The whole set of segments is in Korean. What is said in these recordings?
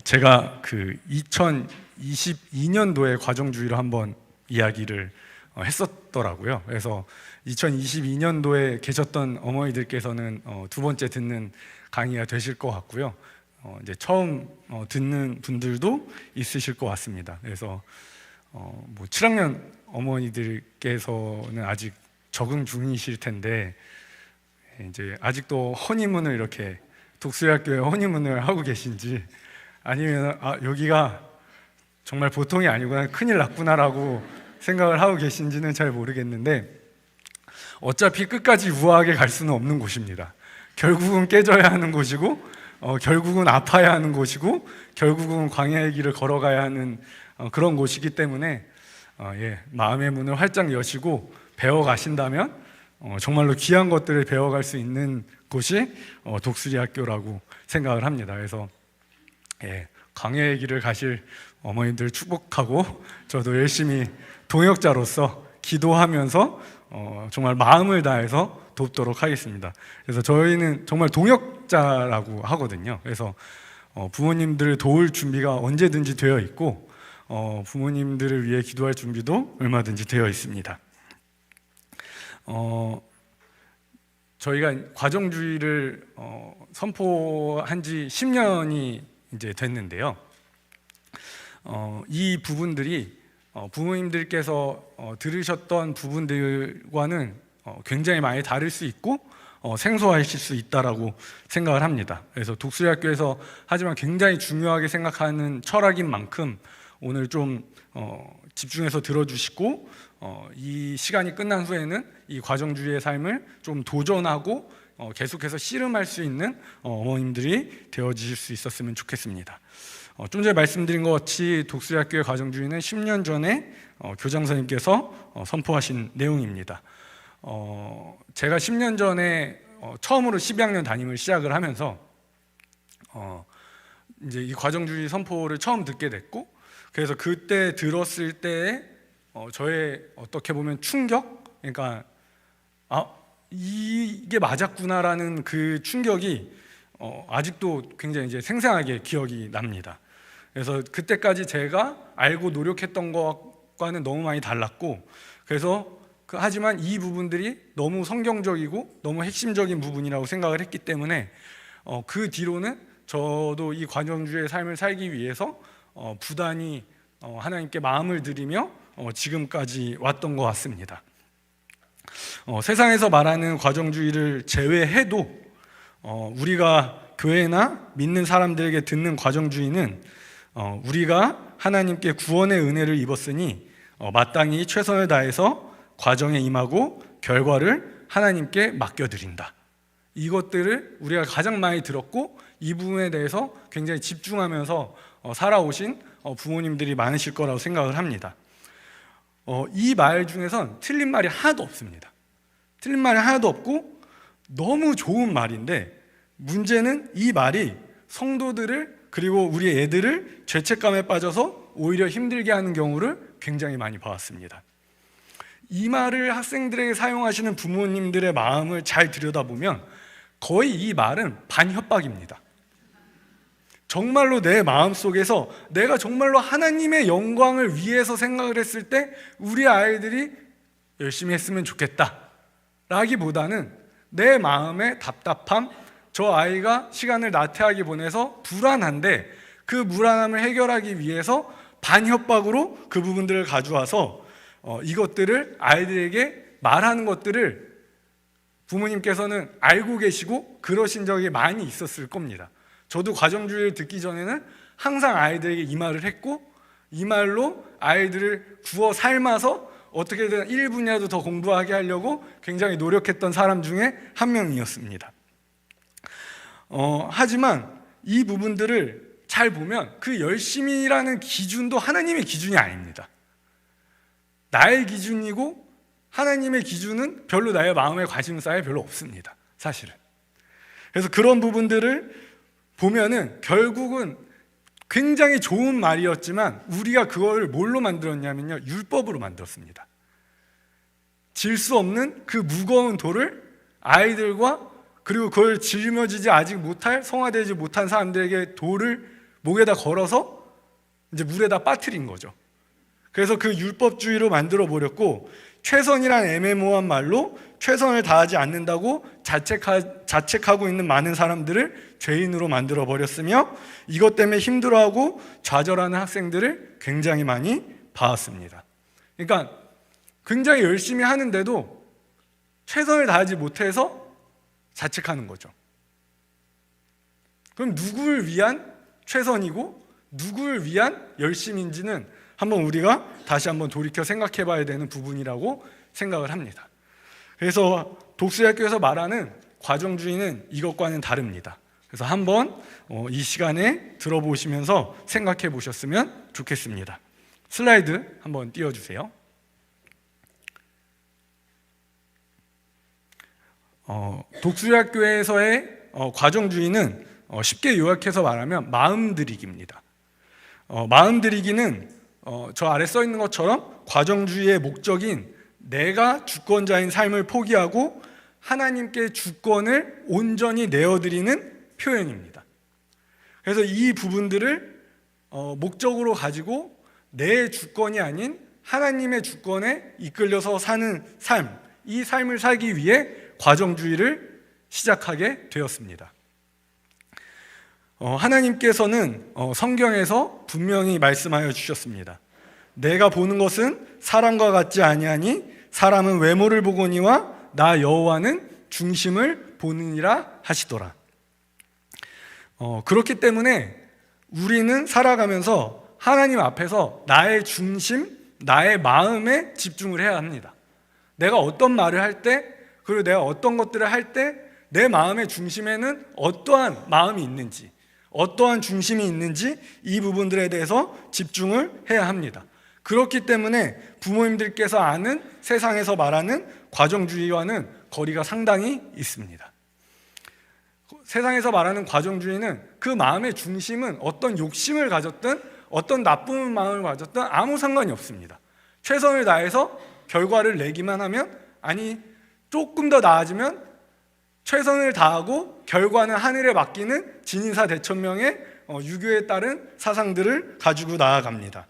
제가 그 2022년도에 과정주의를 한번 이야기를 했었더라고요. 그래서 2022년도에 계셨던 어머니들께서는 두 번째 듣는 강의가 되실 것 같고요. 이제 처음 듣는 분들도 있으실 것 같습니다. 그래서 뭐 7학년 어머니들께서는 아직 적응 중이실 텐데 이제 아직도 허니문을 이렇게 독수리학교에 허니문을 하고 계신지 아니면 여기가 정말 보통이 아니구나, 큰일 났구나라고 생각을 하고 계신지는 잘 모르겠는데 어차피 끝까지 우아하게 갈 수는 없는 곳입니다. 결국은 깨져야 하는 곳이고 결국은 아파야 하는 곳이고 결국은 광야의 길을 걸어가야 하는 그런 곳이기 때문에 마음의 문을 활짝 여시고 배워가신다면 정말로 귀한 것들을 배워갈 수 있는 곳이 독수리학교라고 생각을 합니다. 그래서 광야의 길을 가실 어머님들 축복하고 저도 열심히 동역자로서 기도하면서 정말 마음을 다해서 돕도록 하겠습니다. 그래서 저희는 정말 동역자라고 하거든요. 그래서 부모님들을 도울 준비가 언제든지 되어 있고 부모님들을 위해 기도할 준비도 얼마든지 되어 있습니다. 저희가 과정주의를 선포한 지 10년이 이제 됐는데요. 이 부분들이 부모님들께서 들으셨던 부분들과는 굉장히 많이 다를 수 있고 생소하실 수 있다라고 생각을 합니다. 그래서 독수리학교에서 하지만 굉장히 중요하게 생각하는 철학인 만큼 오늘 좀 집중해서 들어주시고 이 시간이 끝난 후에는 이 과정주의의 삶을 좀 도전하고 계속해서 씨름할 수 있는 어머님들이 되어주실 수 있었으면 좋겠습니다. 좀 전에 말씀드린 것 같이 독수리학교의 과정주의는 10년 전에 교장선생님께서 선포하신 내용입니다. 제가 10년 전에 처음으로 12학년 담임을 시작을 하면서 이제 이 과정주의 선포를 처음 듣게 됐고, 그래서 그때 들었을 때의 저의 어떻게 보면 충격, 그러니까 이게 맞았구나라는 그 충격이 아직도 굉장히 이제 생생하게 기억이 납니다. 그래서 그때까지 제가 알고 노력했던 것과는 너무 많이 달랐고, 그래서 하지만 이 부분들이 너무 성경적이고 너무 핵심적인 부분이라고 생각을 했기 때문에 그 뒤로는 저도 이 과정주의의 삶을 살기 위해서 부단히 하나님께 마음을 드리며 지금까지 왔던 것 같습니다. 세상에서 말하는 과정주의를 제외해도 우리가 교회나 믿는 사람들에게 듣는 과정주의는 우리가 하나님께 구원의 은혜를 입었으니 마땅히 최선을 다해서 과정에 임하고 결과를 하나님께 맡겨드린다. 이것들을 우리가 가장 많이 들었고 이 부분에 대해서 굉장히 집중하면서 살아오신 부모님들이 많으실 거라고 생각을 합니다. 이 말 중에선 틀린 말이 하나도 없습니다. 틀린 말이 하나도 없고 너무 좋은 말인데, 문제는 이 말이 성도들을 그리고 우리 애들을 죄책감에 빠져서 오히려 힘들게 하는 경우를 굉장히 많이 봐왔습니다. 이 말을 학생들에게 사용하시는 부모님들의 마음을 잘 들여다보면 거의 이 말은 반협박입니다. 정말로 내 마음속에서 내가 정말로 하나님의 영광을 위해서 생각을 했을 때 우리 아이들이 열심히 했으면 좋겠다 라기보다는 내 마음의 답답함, 저 아이가 시간을 나태하게 보내서 불안한데 그 불안함을 해결하기 위해서 반협박으로 그 부분들을 가져와서 이것들을 아이들에게 말하는 것들을 부모님께서는 알고 계시고 그러신 적이 많이 있었을 겁니다. 저도 과정주의를 듣기 전에는 항상 아이들에게 이 말을 했고 이 말로 아이들을 구워 삶아서 어떻게든 1분이라도 더 공부하게 하려고 굉장히 노력했던 사람 중에 한 명이었습니다. 하지만 이 부분들을 잘 보면 그 열심이라는 기준도 하나님의 기준이 아닙니다. 나의 기준이고 하나님의 기준은 별로 나의 마음에 관심사에 별로 없습니다, 사실은. 그래서 그런 부분들을 보면은 결국은 굉장히 좋은 말이었지만 우리가 그걸 뭘로 만들었냐면요, 율법으로 만들었습니다. 질 수 없는 그 무거운 돌을 아이들과 그리고 그걸 짊어지지 아직 못할, 성화되지 못한 사람들에게 돌을 목에다 걸어서 이제 물에다 빠뜨린 거죠. 그래서 그 율법주의로 만들어 버렸고, 최선이란 애매모호한 말로 최선을 다하지 않는다고 자책하고 있는 많은 사람들을 죄인으로 만들어 버렸으며, 이것 때문에 힘들어하고 좌절하는 학생들을 굉장히 많이 봐왔습니다. 그러니까 굉장히 열심히 하는데도 최선을 다하지 못해서 자책하는 거죠. 그럼 누구를 위한 최선이고 누구를 위한 열심인지는 한번 우리가 다시 한번 돌이켜 생각해 봐야 되는 부분이라고 생각을 합니다. 그래서 독수리학교에서 말하는 과정주의는 이것과는 다릅니다. 그래서 한번 이 시간에 들어보시면서 생각해 보셨으면 좋겠습니다. 슬라이드 한번 띄워주세요. 독수리학교에서의 과정주의는 쉽게 요약해서 말하면 마음들이기입니다. 마음들이기는 저 아래 써 있는 것처럼 과정주의의 목적인 내가 주권자인 삶을 포기하고 하나님께 주권을 온전히 내어드리는 표현입니다. 그래서 이 부분들을 목적으로 가지고 내 주권이 아닌 하나님의 주권에 이끌려서 사는 삶, 이 삶을 살기 위해 과정주의를 시작하게 되었습니다. 하나님께서는 성경에서 분명히 말씀하여 주셨습니다. 내가 보는 것은 사람과 같지 아니하니 사람은 외모를 보거니와 나 여호와는 중심을 보느니라 하시더라. 그렇기 때문에 우리는 살아가면서 하나님 앞에서 나의 중심, 나의 마음에 집중을 해야 합니다. 내가 어떤 말을 할 때, 그리고 내가 어떤 것들을 할 때 내 마음의 중심에는 어떠한 마음이 있는지, 어떠한 중심이 있는지 이 부분들에 대해서 집중을 해야 합니다. 그렇기 때문에 부모님들께서 아는 세상에서 말하는 과정주의와는 거리가 상당히 있습니다. 세상에서 말하는 과정주의는 그 마음의 중심은 어떤 욕심을 가졌든 어떤 나쁜 마음을 가졌든 아무 상관이 없습니다. 최선을 다해서 결과를 내기만 하면, 아니 조금 더 나아지면 최선을 다하고 결과는 하늘에 맡기는 진인사 대천명의 유교에 따른 사상들을 가지고 나아갑니다.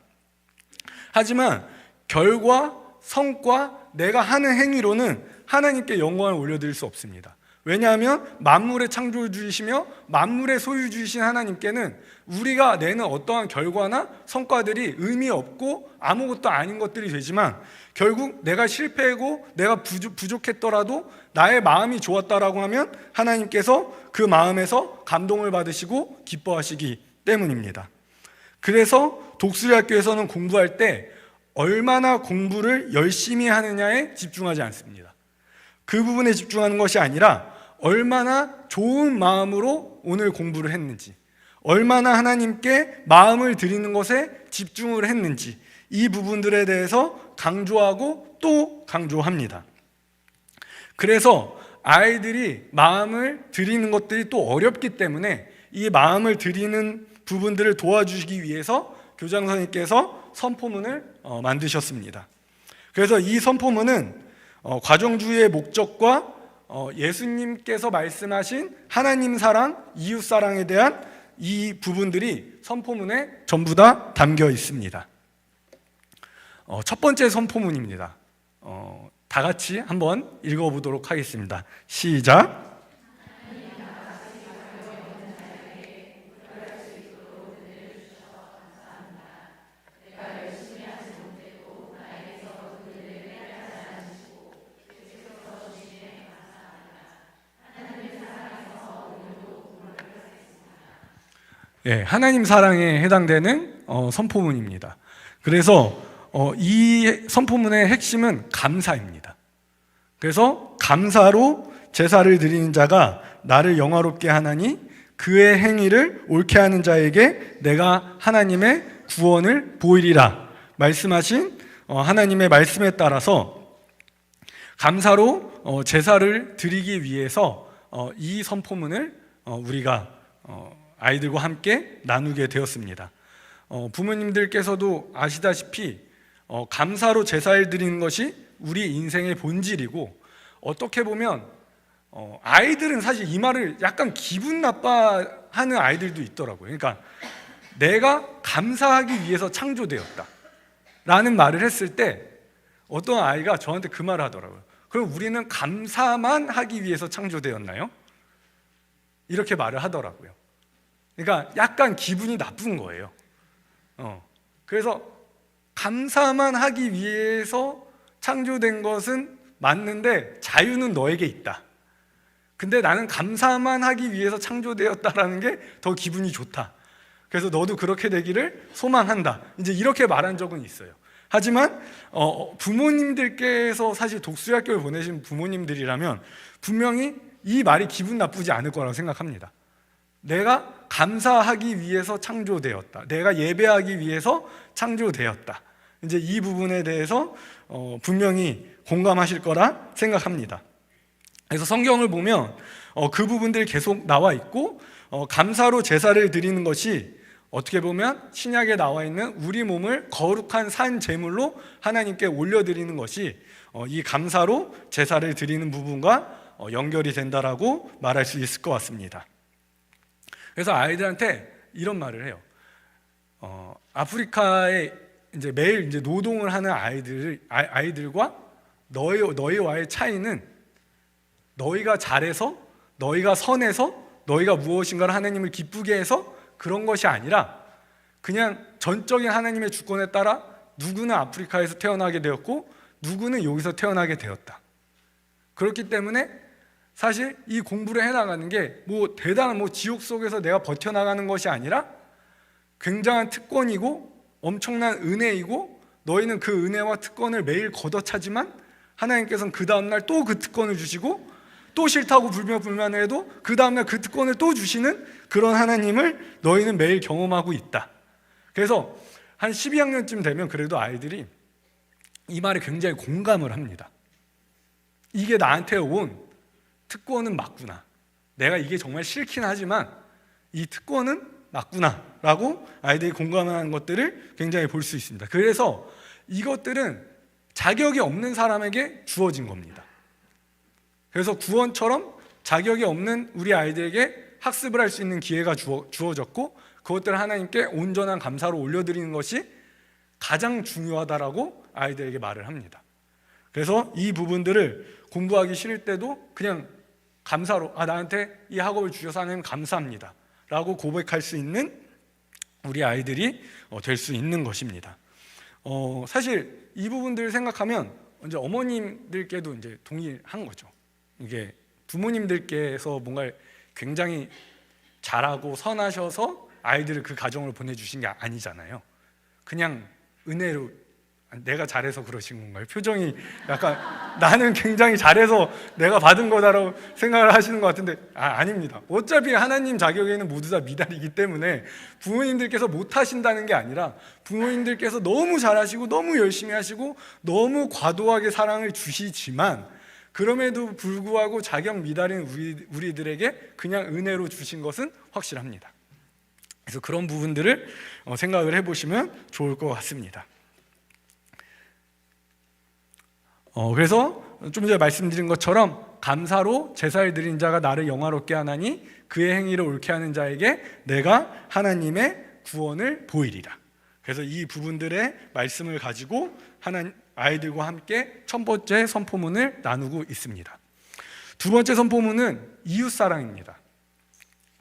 하지만 결과, 성과, 내가 하는 행위로는 하나님께 영광을 올려드릴 수 없습니다. 왜냐하면 만물의 창조주이시며 만물의 소유주이신 하나님께는 우리가 내는 어떠한 결과나 성과들이 의미 없고 아무것도 아닌 것들이 되지만, 결국 내가 실패하고 내가 부족했더라도 나의 마음이 좋았다라고 하면 하나님께서 그 마음에서 감동을 받으시고 기뻐하시기 때문입니다. 그래서 독수리학교에서는 공부할 때 얼마나 공부를 열심히 하느냐에 집중하지 않습니다. 그 부분에 집중하는 것이 아니라 얼마나 좋은 마음으로 오늘 공부를 했는지, 얼마나 하나님께 마음을 드리는 것에 집중을 했는지, 이 부분들에 대해서 강조하고 또 강조합니다. 그래서 아이들이 마음을 드리는 것들이 또 어렵기 때문에 이 마음을 드리는 부분들을 도와주시기 위해서 교장 선생님께서 선포문을 만드셨습니다. 그래서 이 선포문은 과정주의의 목적과 예수님께서 말씀하신 하나님 사랑, 이웃 사랑에 대한 이 부분들이 선포문에 전부 다 담겨 있습니다. 첫 번째 선포문입니다. 다 같이 한번 읽어보도록 하겠습니다. 시작. 예, 하나님 사랑에 해당되는 선포문입니다. 그래서 이 선포문의 핵심은 감사입니다. 그래서 감사로 제사를 드리는 자가 나를 영화롭게 하나니 그의 행위를 옳게 하는 자에게 내가 하나님의 구원을 보이리라 말씀하신 하나님의 말씀에 따라서 감사로 제사를 드리기 위해서 이 선포문을 우리가 아이들과 함께 나누게 되었습니다. 부모님들께서도 아시다시피 감사로 제사를 드리는 것이 우리 인생의 본질이고, 어떻게 보면 아이들은 사실 이 말을 약간 기분 나빠하는 아이들도 있더라고요. 그러니까 내가 감사하기 위해서 창조되었다 라는 말을 했을 때 어떤 아이가 저한테 그 말을 하더라고요. 그럼 우리는 감사만 하기 위해서 창조되었나요? 이렇게 말을 하더라고요. 그러니까 약간 기분이 나쁜 거예요. 그래서 감사만 하기 위해서 창조된 것은 맞는데 자유는 너에게 있다. 근데 나는 감사만 하기 위해서 창조되었다라는 게 더 기분이 좋다. 그래서 너도 그렇게 되기를 소망한다. 이제 이렇게 말한 적은 있어요. 하지만 부모님들께서 사실 독수리학교를 보내신 부모님들이라면 분명히 이 말이 기분 나쁘지 않을 거라고 생각합니다. 내가 감사하기 위해서 창조되었다. 내가 예배하기 위해서 창조되었다. 이제 이 부분에 대해서 분명히 공감하실 거라 생각합니다. 그래서 성경을 보면 그 부분들이 계속 나와 있고 감사로 제사를 드리는 것이 어떻게 보면 신약에 나와 있는 우리 몸을 거룩한 산 제물로 하나님께 올려드리는 것이 이 감사로 제사를 드리는 부분과 연결이 된다라고 말할 수 있을 것 같습니다. 그래서 아이들한테 이런 말을 해요. 아프리카에 이제 매일 이제 노동을 하는 아이들과 너희와의 차이는 너희가 잘해서, 너희가 선해서, 너희가 무엇인가를 하나님을 기쁘게 해서 그런 것이 아니라 그냥 전적인 하나님의 주권에 따라 누구는 아프리카에서 태어나게 되었고 누구는 여기서 태어나게 되었다. 그렇기 때문에 사실 이 공부를 해나가는 게 뭐 대단한 지옥 속에서 내가 버텨나가는 것이 아니라 굉장한 특권이고 엄청난 은혜이고 너희는 그 은혜와 특권을 매일 걷어차지만 하나님께서는 그 다음날 또 그 특권을 주시고 또 싫다고 불평불만을 해도 그 다음날 그 특권을 또 주시는 그런 하나님을 너희는 매일 경험하고 있다. 그래서 한 12학년쯤 되면 그래도 아이들이 이 말에 굉장히 공감을 합니다. 이게 나한테 온 특권은 맞구나. 내가 이게 정말 싫긴 하지만 이 특권은 맞구나 라고 아이들이 공감하는 것들을 굉장히 볼 수 있습니다. 그래서 이것들은 자격이 없는 사람에게 주어진 겁니다. 그래서 구원처럼 자격이 없는 우리 아이들에게 학습을 할 수 있는 기회가 주어졌고 그것들을 하나님께 온전한 감사로 올려드리는 것이 가장 중요하다라고 아이들에게 말을 합니다. 그래서 이 부분들을 공부하기 싫을 때도 그냥 감사로 나한테 이 학업을 주셔서 하나님 감사합니다 라고 고백할 수 있는 우리 아이들이 될 수 있는 것입니다. 사실 이 부분들을 생각하면 이제 어머님들께도 이제 동일한 거죠. 이게 부모님들께서 뭔가 굉장히 잘하고 선하셔서 아이들을 그 가정으로 보내주신 게 아니잖아요. 그냥 은혜로 내가 잘해서 그러신 건가요? 표정이 약간 나는 굉장히 잘해서 내가 받은 거다라고 생각을 하시는 것 같은데 아닙니다. 어차피 하나님 자격에는 모두 다 미달이기 때문에 부모님들께서 못하신다는 게 아니라 부모님들께서 너무 잘하시고 너무 열심히 하시고 너무 과도하게 사랑을 주시지만 그럼에도 불구하고 자격 미달인 우리들에게 그냥 은혜로 주신 것은 확실합니다. 그래서 그런 부분들을 생각을 해보시면 좋을 것 같습니다. 그래서 좀 전에 말씀드린 것처럼 감사로 제사를 드린 자가 나를 영화롭게 하나니 그의 행위를 옳게 하는 자에게 내가 하나님의 구원을 보이리라. 그래서 이 부분들의 말씀을 가지고 아이들과 함께 첫 번째 선포문을 나누고 있습니다. 두 번째 선포문은 이웃사랑입니다.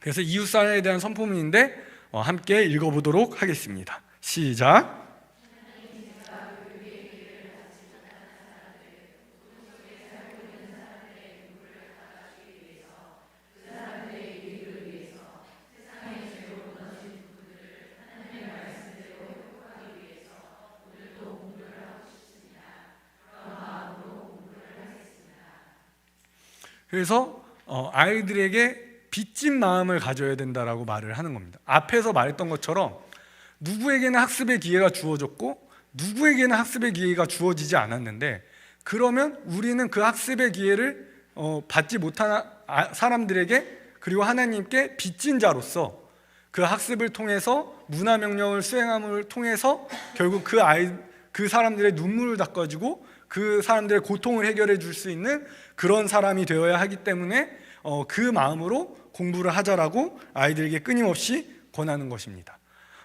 그래서 이웃사랑에 대한 선포문인데 함께 읽어보도록 하겠습니다. 시작. 그래서 아이들에게 빚진 마음을 가져야 된다라고 말을 하는 겁니다. 앞에서 말했던 것처럼 누구에게는 학습의 기회가 주어졌고 누구에게는 학습의 기회가 주어지지 않았는데 그러면 우리는 그 학습의 기회를 받지 못한 사람들에게 그리고 하나님께 빚진 자로서 그 학습을 통해서 문화명령을 수행함을 통해서 결국 그 사람들의 눈물을 닦아주고 그 사람들의 고통을 해결해 줄 수 있는 그런 사람이 되어야 하기 때문에 그 마음으로 공부를 하자라고 아이들에게 끊임없이 권하는 것입니다.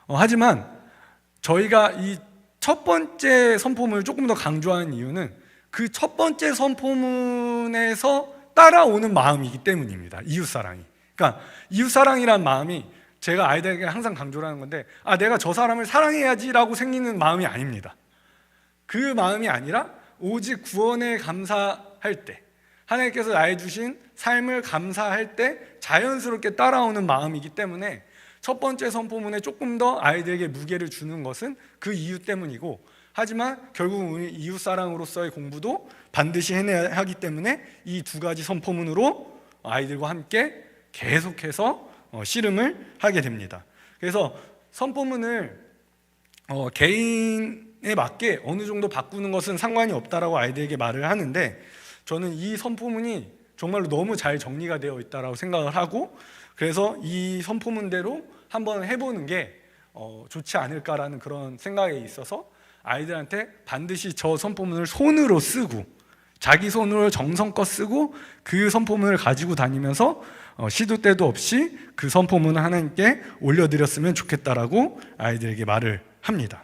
하지만 저희가 이 첫 번째 선포문을 조금 더 강조하는 이유는 그 첫 번째 선포문에서 따라오는 마음이기 때문입니다. 이웃사랑이. 그러니까 이웃사랑이란 마음이 제가 아이들에게 항상 강조를 하는 건데 내가 저 사람을 사랑해야지라고 생기는 마음이 아닙니다. 그 마음이 아니라 오직 구원에 감사할 때, 하나님께서 나에 주신 삶을 감사할 때 자연스럽게 따라오는 마음이기 때문에 첫 번째 선포문에 조금 더 아이들에게 무게를 주는 것은 그 이유 때문이고, 하지만 결국 우리 이웃사랑으로서의 공부도 반드시 해내야 하기 때문에 이 두 가지 선포문으로 아이들과 함께 계속해서 씨름을 하게 됩니다. 그래서 선포문을 개인에 맞게 어느 정도 바꾸는 것은 상관이 없다라고 아이들에게 말을 하는데, 저는 이 선포문이 정말로 너무 잘 정리가 되어 있다라고 생각을 하고, 그래서 이 선포문대로 한번 해보는 게 좋지 않을까라는 그런 생각에 있어서 아이들한테 반드시 저 선포문을 손으로 쓰고, 자기 손으로 정성껏 쓰고 그 선포문을 가지고 다니면서 시도 때도 없이 그 선포문을 하나님께 올려드렸으면 좋겠다라고 아이들에게 말을 합니다.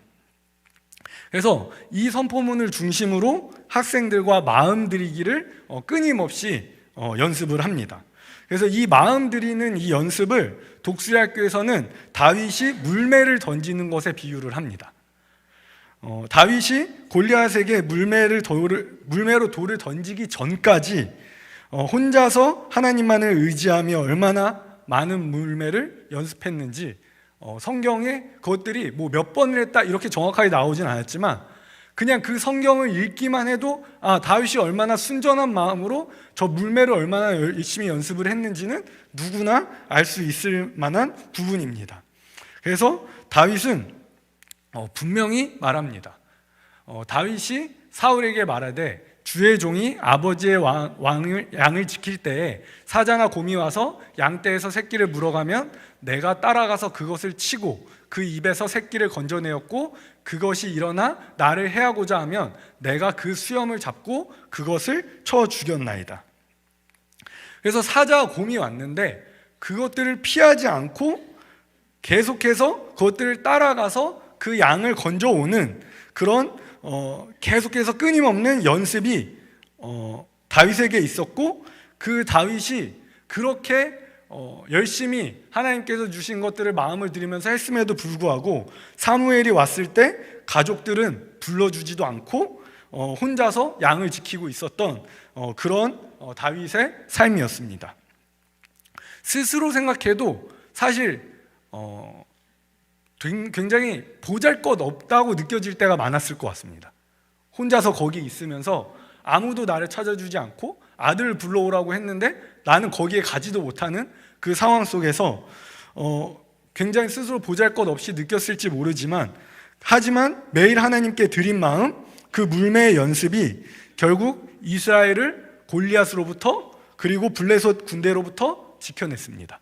그래서 이 선포문을 중심으로 학생들과 마음 들이기를 끊임없이 연습을 합니다. 그래서 이 마음 들이는 이 연습을 독수리학교에서는 다윗이 물매를 던지는 것에 비유를 합니다. 다윗이 골리앗에게 물매로 돌을 던지기 전까지 혼자서 하나님만을 의지하며 얼마나 많은 물매를 연습했는지, 성경에 그것들이 뭐 몇 번을 했다 이렇게 정확하게 나오진 않았지만 그냥 그 성경을 읽기만 해도 다윗이 얼마나 순전한 마음으로 저 물매를 얼마나 열심히 연습을 했는지는 누구나 알 수 있을 만한 부분입니다. 그래서 다윗은 분명히 말합니다. 다윗이 사울에게 말하되 주의 종이 아버지의 양을 지킬 때에 사자나 곰이 와서 양떼에서 새끼를 물어가면 내가 따라가서 그것을 치고 그 입에서 새끼를 건져내었고, 그것이 일어나 나를 해하고자 하면 내가 그 수염을 잡고 그것을 쳐 죽였나이다. 그래서 사자와 곰이 왔는데 그것들을 피하지 않고 계속해서 그것들을 따라가서 그 양을 건져오는 그런 계속해서 끊임없는 연습이 다윗에게 있었고, 그 다윗이 그렇게 열심히 하나님께서 주신 것들을 마음을 들이면서 했음에도 불구하고 사무엘이 왔을 때 가족들은 불러주지도 않고 혼자서 양을 지키고 있었던 그런 다윗의 삶이었습니다. 스스로 생각해도 사실 굉장히 보잘것없다고 느껴질 때가 많았을 것 같습니다. 혼자서 거기 있으면서 아무도 나를 찾아주지 않고 아들을 불러오라고 했는데 나는 거기에 가지도 못하는 그 상황 속에서 굉장히 스스로 보잘것없이 느꼈을지 모르지만, 하지만 매일 하나님께 드린 마음, 그 물매의 연습이 결국 이스라엘을 골리앗으로부터 그리고 블레셋 군대로부터 지켜냈습니다.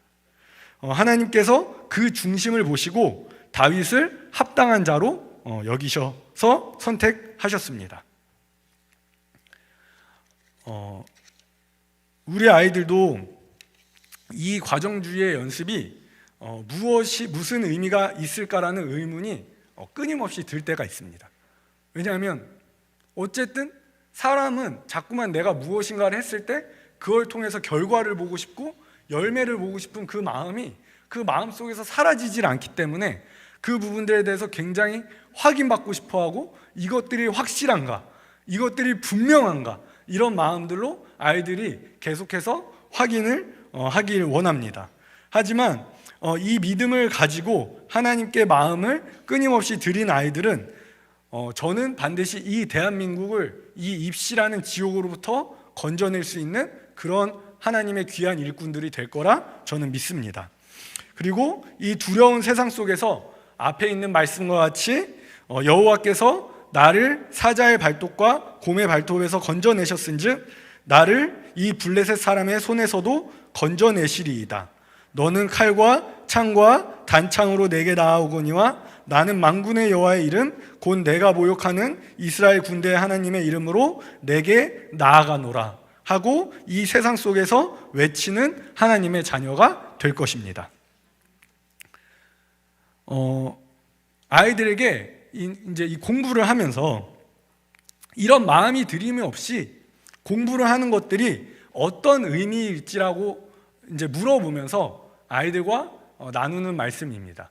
하나님께서 그 중심을 보시고 다윗을 합당한 자로 여기셔서 선택하셨습니다. 우리 아이들도 이 과정주의의 연습이 무슨 의미가 있을까라는 의문이 끊임없이 들 때가 있습니다. 왜냐하면 어쨌든 사람은 자꾸만 내가 무엇인가를 했을 때 그걸 통해서 결과를 보고 싶고 열매를 보고 싶은 그 마음이 그 마음 속에서 사라지질 않기 때문에 그 부분들에 대해서 굉장히 확인받고 싶어하고, 이것들이 확실한가, 이것들이 분명한가, 이런 마음들로 아이들이 계속해서 확인을 하길 원합니다. 하지만 이 믿음을 가지고 하나님께 마음을 끊임없이 드린 아이들은 저는 반드시 이 대한민국을 이 입시라는 지옥으로부터 건져낼 수 있는 그런 하나님의 귀한 일꾼들이 될 거라 저는 믿습니다. 그리고 이 두려운 세상 속에서 앞에 있는 말씀과 같이 여호와께서 나를 사자의 발톱과 곰의 발톱에서 건져내셨은즉 나를 이 블레셋 사람의 손에서도 건져내시리이다. 너는 칼과 창과 단창으로 내게 나아오거니와 나는 만군의 여호와의 이름 곧 내가 모욕하는 이스라엘 군대의 하나님의 이름으로 내게 나아가노라 하고 이 세상 속에서 외치는 하나님의 자녀가 될 것입니다. 아이들에게 이제 이 공부를 하면서 이런 마음이 들임이 없이 공부를 하는 것들이 어떤 의미일지라고 이제 물어보면서 아이들과 나누는 말씀입니다.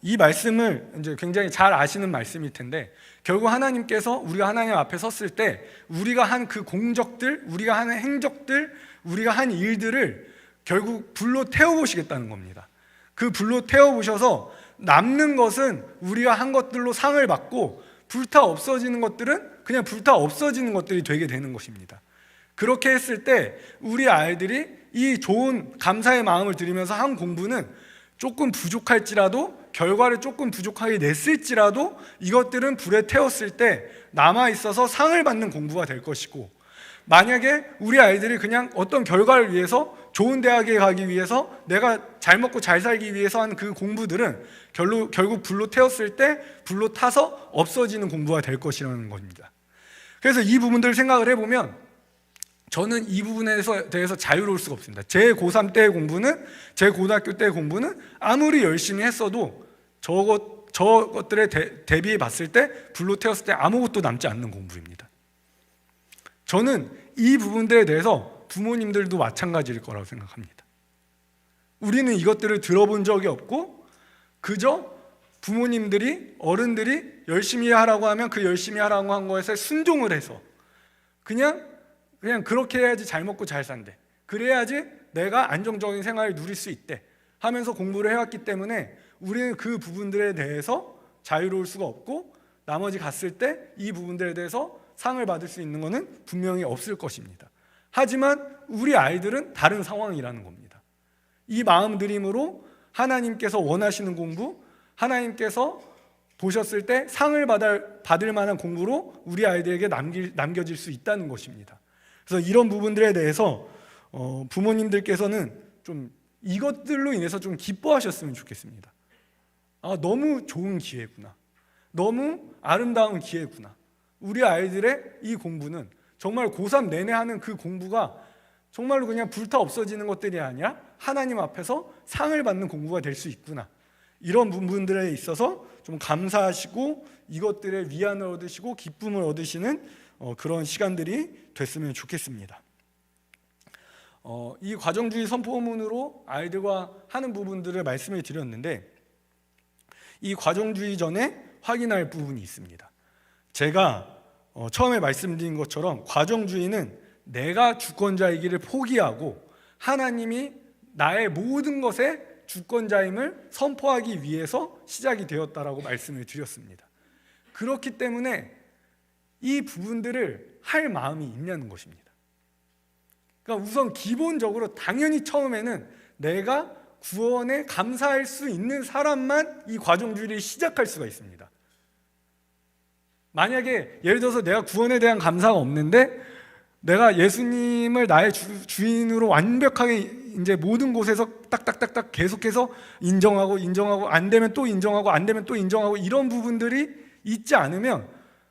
이 말씀을 이제 굉장히 잘 아시는 말씀일 텐데, 결국 하나님께서 우리가 하나님 앞에 섰을 때 우리가 한 그 공적들, 우리가 하는 행적들, 우리가 한 일들을 결국 불로 태워보시겠다는 겁니다. 그 불로 태워보셔서 남는 것은 우리가 한 것들로 상을 받고, 불타 없어지는 것들은 그냥 불타 없어지는 것들이 되게 되는 것입니다. 그렇게 했을 때 우리 아이들이 이 좋은 감사의 마음을 들이면서 한 공부는 조금 부족할지라도, 결과를 조금 부족하게 냈을지라도 이것들은 불에 태웠을 때 남아있어서 상을 받는 공부가 될 것이고, 만약에 우리 아이들이 그냥 어떤 결과를 위해서, 좋은 대학에 가기 위해서, 내가 잘 먹고 잘 살기 위해서 하는 그 공부들은 결국 불로 태웠을 때 불로 타서 없어지는 공부가 될 것이라는 겁니다. 그래서 이 부분들을 생각을 해보면 저는 이 부분에 대해서 자유로울 수가 없습니다. 제 고3 때의 공부는, 제 고등학교 때의 공부는 아무리 열심히 했어도 저것들에 대비해 봤을 때, 불로 태웠을 때 아무것도 남지 않는 공부입니다. 저는 이 부분들에 대해서 부모님들도 마찬가지일 거라고 생각합니다. 우리는 이것들을 들어본 적이 없고 그저 부모님들이, 어른들이 열심히 하라고 하면 그 열심히 하라고 한 것에 순종을 해서 그냥 그렇게 해야지 잘 먹고 잘 산대, 그래야지 내가 안정적인 생활을 누릴 수 있대 하면서 공부를 해왔기 때문에 우리는 그 부분들에 대해서 자유로울 수가 없고, 나머지 갔을 때 이 부분들에 대해서 상을 받을 수 있는 것은 분명히 없을 것입니다. 하지만 우리 아이들은 다른 상황이라는 겁니다. 이 마음들임으로 하나님께서 원하시는 공부, 하나님께서 보셨을 때 상을 받을 만한 공부로 우리 아이들에게 남겨질 수 있다는 것입니다. 그래서 이런 부분들에 대해서 부모님들께서는 좀 이것들로 인해서 좀 기뻐하셨으면 좋겠습니다. 너무 좋은 기회구나, 너무 아름다운 기회구나. 우리 아이들의 이 공부는 정말 고3 내내 하는 그 공부가 정말로 그냥 불타 없어지는 것들이 아니라 하나님 앞에서 상을 받는 공부가 될 수 있구나. 이런 부분들에 있어서 좀 감사하시고 이것들의 위안을 얻으시고 기쁨을 얻으시는 그런 시간들이 됐으면 좋겠습니다. 이 과정주의 선포문으로 아이들과 하는 부분들을 말씀을 드렸는데, 이 과정주의 전에 확인할 부분이 있습니다. 제가 처음에 말씀드린 것처럼 과정주의는 내가 주권자이기를 포기하고 하나님이 나의 모든 것의 주권자임을 선포하기 위해서 시작이 되었다라고 말씀을 드렸습니다. 그렇기 때문에 이 부분들을 할 마음이 있냐는 것입니다. 그러니까 우선 기본적으로 당연히 처음에는 내가 구원에 감사할 수 있는 사람만 이 과정주의를 시작할 수가 있습니다. 만약에 예를 들어서 내가 구원에 대한 감사가 없는데 내가 예수님을 나의 주인으로 완벽하게 이제 모든 곳에서 딱딱딱딱 계속해서 인정하고 안 되면 또 인정하고 안 되면 또 인정하고 이런 부분들이 있지 않으면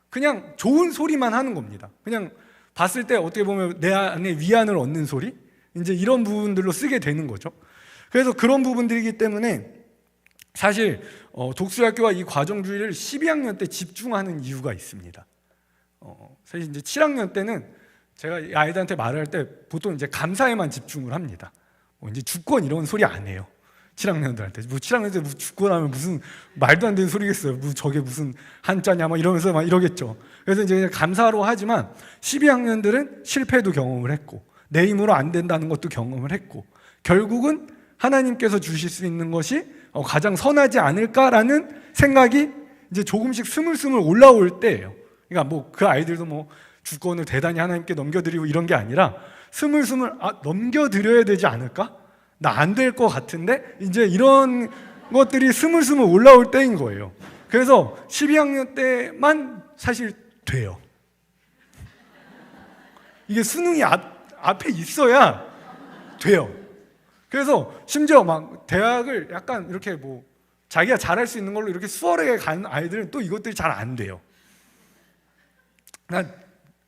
그냥 좋은 소리만 하는 겁니다. 그냥 봤을 때 어떻게 보면 내 안에 위안을 얻는 소리, 이제 이런 부분들로 쓰게 되는 거죠. 그래서 그런 부분들이기 때문에 사실 독수리학교와 이 과정주의를 12학년 때 집중하는 이유가 있습니다. 사실 이제 7학년 때는 제가 아이들한테 말을 할 때 보통 이제 감사에만 집중을 합니다. 이제 주권 이런 소리 안 해요. 7학년들한테. 7학년 때 주권하면 무슨 말도 안 되는 소리겠어요. 저게 무슨 한자냐 막 이러면서 막 이러겠죠. 그래서 이제 감사로 하지만 12학년들은 실패도 경험을 했고 내 힘으로 안 된다는 것도 경험을 했고 결국은 하나님께서 주실 수 있는 것이 가장 선하지 않을까라는 생각이 이제 조금씩 스물스물 올라올 때예요. 그러니까 뭐 그 아이들도 뭐 주권을 대단히 하나님께 넘겨드리고 이런 게 아니라 스물스물 넘겨드려야 되지 않을까? 나 안 될 것 같은데? 이제 이런 것들이 스물스물 올라올 때인 거예요. 그래서 12학년 때만 사실 돼요. 이게 수능이 앞에 있어야 돼요. 그래서 심지어 막 대학을 약간 이렇게 뭐 자기가 잘할 수 있는 걸로 이렇게 수월하게 가는 아이들은 또 이것들이 잘 안 돼요.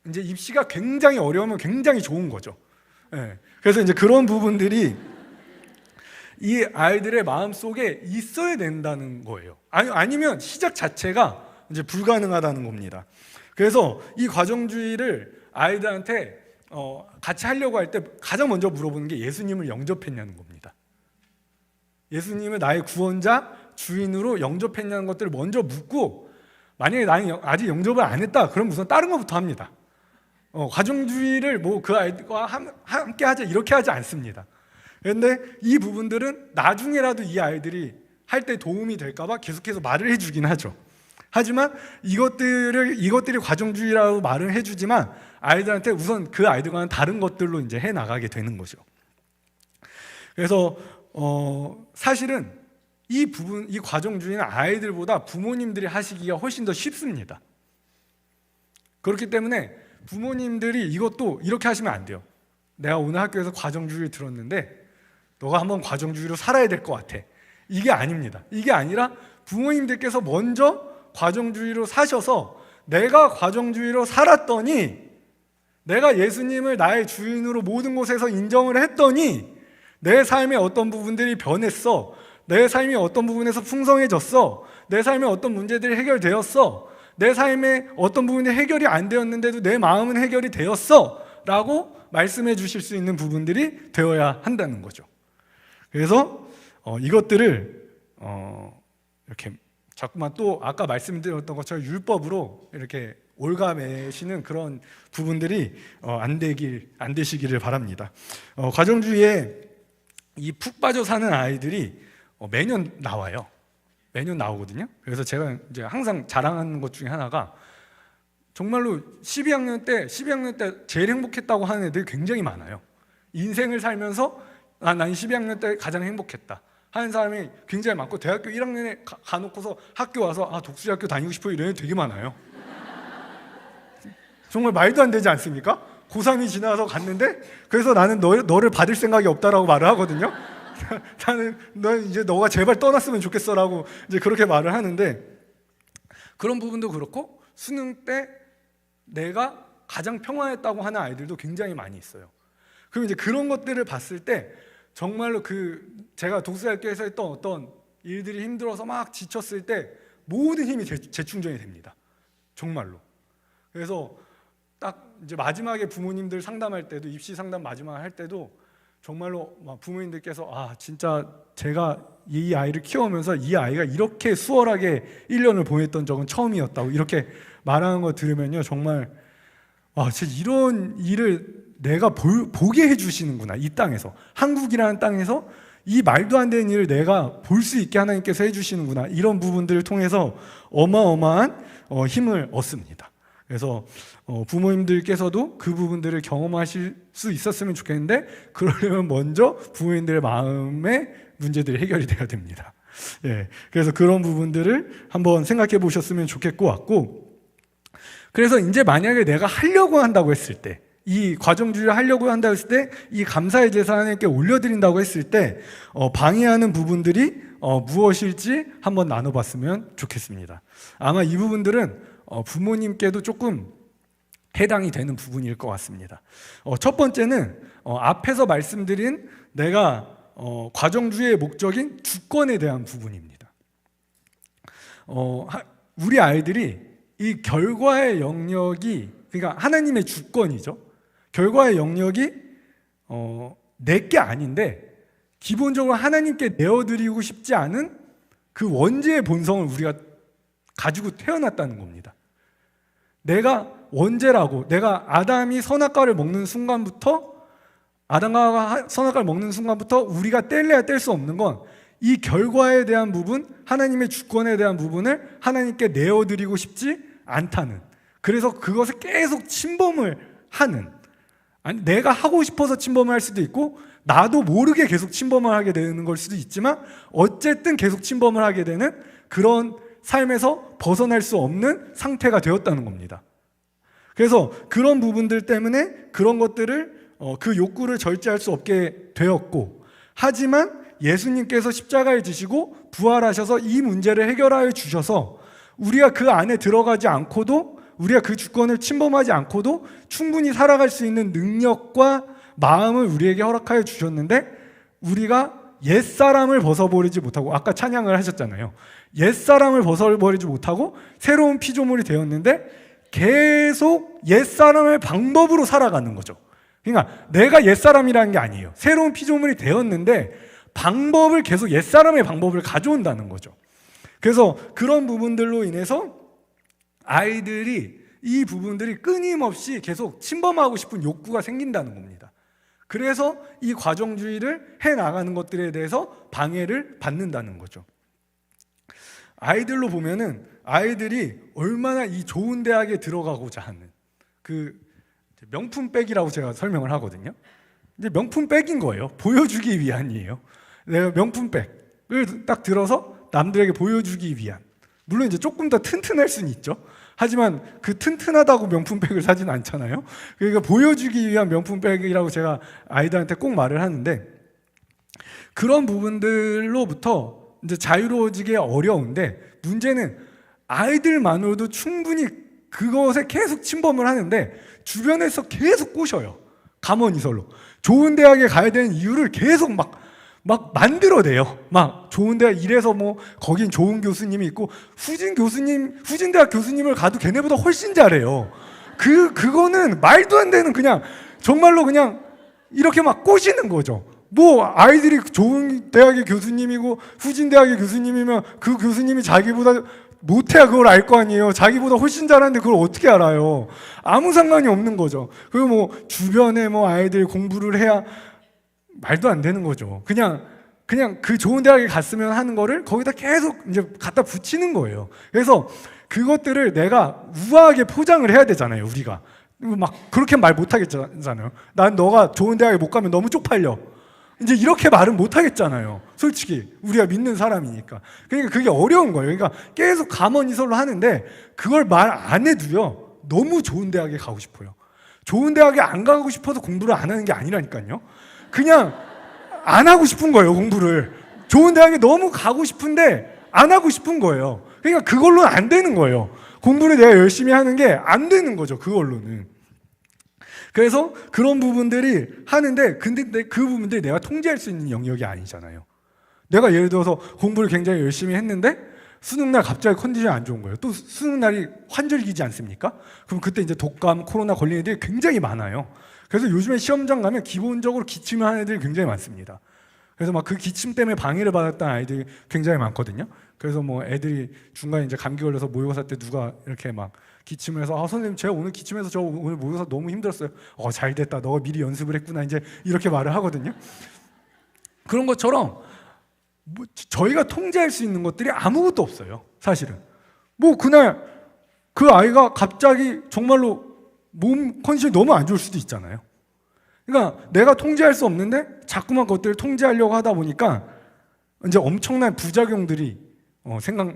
이제 입시가 굉장히 어려우면 굉장히 좋은 거죠. 예. 그래서 이제 그런 부분들이 이 아이들의 마음 속에 있어야 된다는 거예요. 아니면 시작 자체가 이제 불가능하다는 겁니다. 그래서 이 과정주의를 아이들한테 같이 하려고 할 때 가장 먼저 물어보는 게 예수님을 영접했냐는 겁니다. 예수님을 나의 구원자, 주인으로 영접했냐는 것들을 먼저 묻고, 만약에 나는 아직 영접을 안 했다, 그럼 우선 다른 것부터 합니다. 과정주의를 뭐 그 아이들과 함께 하자 이렇게 하지 않습니다. 그런데 이 부분들은 나중에라도 이 아이들이 할 때 도움이 될까봐 계속해서 말을 해주긴 하죠. 하지만 이것들이 과정주의라고 말을 해주지만 아이들한테 우선 그 아이들과는 다른 것들로 이제 해 나가게 되는 거죠. 그래서 사실은 이 과정주의는 아이들보다 부모님들이 하시기가 훨씬 더 쉽습니다. 그렇기 때문에 부모님들이 이것도 이렇게 하시면 안 돼요. 내가 오늘 학교에서 과정주의를 들었는데 너가 한번 과정주의로 살아야 될 것 같아. 이게 아닙니다. 이게 아니라 부모님들께서 먼저 과정주의로 사셔서 내가 과정주의로 살았더니, 내가 예수님을 나의 주인으로 모든 곳에서 인정을 했더니 내 삶의 어떤 부분들이 변했어. 내 삶이 어떤 부분에서 풍성해졌어. 내 삶의 어떤 문제들이 해결되었어. 내 삶의 어떤 부분이 해결이 안 되었는데도 내 마음은 해결이 되었어 라고 말씀해 주실 수 있는 부분들이 되어야 한다는 거죠. 그래서 이것들을 이렇게 자꾸만 또 아까 말씀드렸던 것처럼 율법으로 이렇게 올가매시는 그런 부분들이 안 되시기를 바랍니다. 과정주의에 이 푹 빠져 사는 아이들이 매년 나와요. 매년 나오거든요. 그래서 제가 이제 항상 자랑하는 것 중에 하나가, 정말로 12학년 때 제일 행복했다고 하는 애들이 굉장히 많아요. 인생을 살면서 난 12학년 때 가장 행복했다 하는 사람이 굉장히 많고, 대학교 1학년에 가놓고서 학교 와서 독수리학교 다니고 싶어요 이런 애 되게 많아요. 정말 말도 안 되지 않습니까? 고3이 지나서 갔는데, 그래서 나는 너를 받을 생각이 없다라고 말을 하거든요. 나는 너가 제발 떠났으면 좋겠어라고 이제 그렇게 말을 하는데, 그런 부분도 그렇고 수능 때 내가 가장 평화했다고 하는 아이들도 굉장히 많이 있어요. 그럼 이제 그런 것들을 봤을 때 정말로 제가 독수리학교에서 했던 어떤 일들이 힘들어서 막 지쳤을 때 모든 힘이 재충전이 됩니다. 정말로. 그래서 딱 이제 마지막에 부모님들 상담할 때도, 입시 상담 마지막 할 때도 정말로 막 부모님들께서 진짜 제가 이 아이를 키워오면서 이 아이가 이렇게 수월하게 1년을 보냈던 적은 처음이었다고 이렇게 말하는 거 들으면요, 정말 진짜 이런 일을 내가 보게 해주시는구나. 이 땅에서, 한국이라는 땅에서 이 말도 안 되는 일을 내가 볼 수 있게 하나님께서 해주시는구나. 이런 부분들을 통해서 어마어마한 힘을 얻습니다. 그래서 부모님들께서도 그 부분들을 경험하실 수 있었으면 좋겠는데, 그러려면 먼저 부모님들의 마음의 문제들이 해결이 돼야 됩니다. 예, 그래서 그런 부분들을 한번 생각해 보셨으면 좋겠고 왔고, 그래서 이제 만약에 내가 하려고 한다고 했을 때, 이 과정주의를 하려고 한다고 했을 때, 이 감사의 제사 하나님께 올려드린다고 했을 때 방해하는 부분들이 무엇일지 한번 나눠봤으면 좋겠습니다. 아마 이 부분들은 부모님께도 조금 해당이 되는 부분일 것 같습니다. 첫 번째는 앞에서 말씀드린 내가 과정주의의 목적인 주권에 대한 부분입니다. 우리 아이들이 이 결과의 영역이, 그러니까 하나님의 주권이죠. 결과의 영역이 내게 아닌데 기본적으로 하나님께 내어드리고 싶지 않은 그 원죄의 본성을 우리가 가지고 태어났다는 겁니다. 내가 원죄라고, 내가 아담이 선악과를 먹는 순간부터, 아담과 선악과를 먹는 순간부터 우리가 뗄래야 뗄 수 없는 건 이 결과에 대한 부분, 하나님의 주권에 대한 부분을 하나님께 내어드리고 싶지 않다는, 그래서 그것을 계속 침범을 하는, 아니 내가 하고 싶어서 침범을 할 수도 있고 나도 모르게 계속 침범을 하게 되는 걸 수도 있지만 어쨌든 계속 침범을 하게 되는 그런 삶에서 벗어날 수 없는 상태가 되었다는 겁니다. 그래서 그런 부분들 때문에 그런 것들을 그 욕구를 절제할 수 없게 되었고, 하지만 예수님께서 십자가에 지시고 부활하셔서 이 문제를 해결하여 주셔서 우리가 그 안에 들어가지 않고도, 우리가 그 주권을 침범하지 않고도 충분히 살아갈 수 있는 능력과 마음을 우리에게 허락하여 주셨는데, 우리가 옛사람을 벗어버리지 못하고, 아까 찬양을 하셨잖아요. 옛사람을 벗어버리지 못하고 새로운 피조물이 되었는데 계속 옛사람의 방법으로 살아가는 거죠. 그러니까 내가 옛사람이라는 게 아니에요. 새로운 피조물이 되었는데 방법을 계속 옛사람의 방법을 가져온다는 거죠. 그래서 그런 부분들로 인해서 아이들이 이 부분들이 끊임없이 계속 침범하고 싶은 욕구가 생긴다는 겁니다. 그래서 이 과정주의를 해나가는 것들에 대해서 방해를 받는다는 거죠. 아이들로 보면은 아이들이 얼마나 이 좋은 대학에 들어가고자 하는 그 명품백이라고 제가 설명을 하거든요. 이제 명품백인 거예요. 보여주기 위한이에요. 내가 명품백을 딱 들어서 남들에게 보여주기 위한. 물론 이제 조금 더 튼튼할 수는 있죠. 하지만 그 튼튼하다고 명품백을 사지는 않잖아요. 그러니까 보여주기 위한 명품백이라고 제가 아이들한테 꼭 말을 하는데, 그런 부분들로부터 이제 자유로워지기 어려운데, 문제는 아이들만으로도 충분히 그것에 계속 침범을 하는데 주변에서 계속 꼬셔요. 감언이설로 좋은 대학에 가야 되는 이유를 계속 막 만들어내요. 막 좋은 대학 이래서 뭐 거긴 좋은 교수님이 있고, 후진 대학 교수님을 가도 걔네보다 훨씬 잘해요. 그거는 말도 안 되는, 그냥 정말로 그냥 이렇게 막 꼬시는 거죠. 뭐 아이들이 좋은 대학의 교수님이고 후진 대학의 교수님이면 그 교수님이 자기보다 못해야 그걸 알 거 아니에요. 자기보다 훨씬 잘하는데 그걸 어떻게 알아요? 아무 상관이 없는 거죠. 그리고 뭐 주변에 뭐 아이들 공부를 해야, 말도 안 되는 거죠. 그냥 그 좋은 대학에 갔으면 하는 거를 거기다 계속 이제 갖다 붙이는 거예요. 그래서 그것들을 내가 우아하게 포장을 해야 되잖아요, 우리가. 막 그렇게 말 못 하겠잖아요. 난 너가 좋은 대학에 못 가면 너무 쪽팔려. 이제 이렇게 말은 못 하겠잖아요. 솔직히 우리가 믿는 사람이니까. 그러니까 그게 어려운 거예요. 그러니까 계속 감언이설로 하는데 그걸 말 안 해도요, 너무 좋은 대학에 가고 싶어요. 좋은 대학에 안 가고 싶어서 공부를 안 하는 게 아니라니까요. 그냥 안 하고 싶은 거예요, 공부를. 좋은 대학에 너무 가고 싶은데 안 하고 싶은 거예요. 그러니까 그걸로는 안 되는 거예요. 공부를 내가 열심히 하는 게 안 되는 거죠, 그걸로는. 그래서 그런 부분들이 하는데, 근데 그 부분들이 내가 통제할 수 있는 영역이 아니잖아요. 내가 예를 들어서 공부를 굉장히 열심히 했는데 수능날 갑자기 컨디션이 안 좋은 거예요. 또 수능날이 환절기지 않습니까? 그럼 그때 이제 독감, 코로나 걸리는 애들이 굉장히 많아요. 그래서 요즘에 시험장 가면 기본적으로 기침을 하는 애들이 굉장히 많습니다. 그래서 막 그 기침 때문에 방해를 받았던 아이들이 굉장히 많거든요. 그래서 뭐 애들이 중간에 이제 감기 걸려서 모의고사 때 누가 이렇게 막 기침을 해서, 선생님 제가 오늘 기침해서 저 오늘 모의고사 너무 힘들었어요. 잘 됐다, 너가 미리 연습을 했구나, 이제 이렇게 말을 하거든요. 그런 것처럼 뭐 저희가 통제할 수 있는 것들이 아무것도 없어요, 사실은. 뭐 그날 그 아이가 갑자기 정말로 몸 컨디션이 너무 안 좋을 수도 있잖아요. 그러니까 내가 통제할 수 없는데 자꾸만 그것들을 통제하려고 하다 보니까 이제 엄청난 부작용들이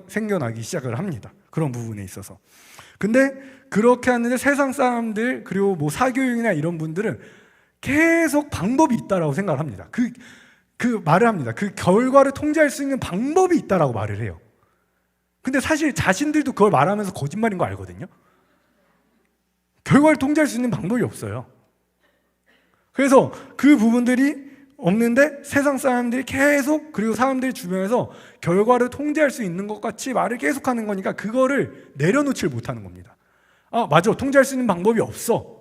생겨나기 시작을 합니다. 그런 부분에 있어서. 근데 그렇게 하는데 세상 사람들, 그리고 뭐 사교육이나 이런 분들은 계속 방법이 있다라고 생각을 합니다. 그 말을 합니다. 그 결과를 통제할 수 있는 방법이 있다라고 말을 해요. 근데 사실 자신들도 그걸 말하면서 거짓말인 거 알거든요. 결과를 통제할 수 있는 방법이 없어요. 그래서 그 부분들이 없는데 세상 사람들이 계속, 그리고 사람들 주변에서 결과를 통제할 수 있는 것 같이 말을 계속하는 거니까 그거를 내려놓질 못하는 겁니다. 맞아, 통제할 수 있는 방법이 없어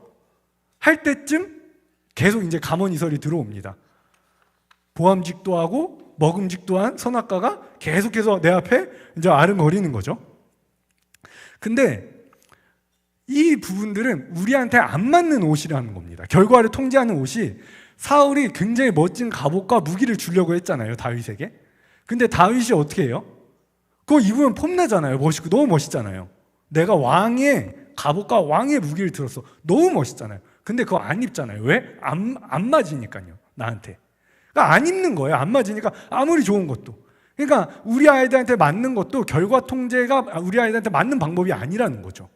할 때쯤 계속 이제 감언이설이 들어옵니다. 보암직도 하고 먹음직도 한 선악과가 계속해서 내 앞에 이제 아른거리는 거죠. 근데 이 부분들은 우리한테 안 맞는 옷이라는 겁니다. 결과를 통제하는 옷이, 사울이 굉장히 멋진 갑옷과 무기를 주려고 했잖아요, 다윗에게. 근데 다윗이 어떻게 해요? 그거 입으면 폼나잖아요. 멋있고 너무 멋있잖아요. 내가 왕의 갑옷과 왕의 무기를 들었어. 너무 멋있잖아요. 근데 그거 안 입잖아요. 왜? 안 맞으니까요, 나한테. 그러니까 안 입는 거예요. 안 맞으니까, 아무리 좋은 것도. 그러니까 우리 아이들한테 맞는 것도 결과 통제가 우리 아이들한테 맞는 방법이 아니라는 거죠.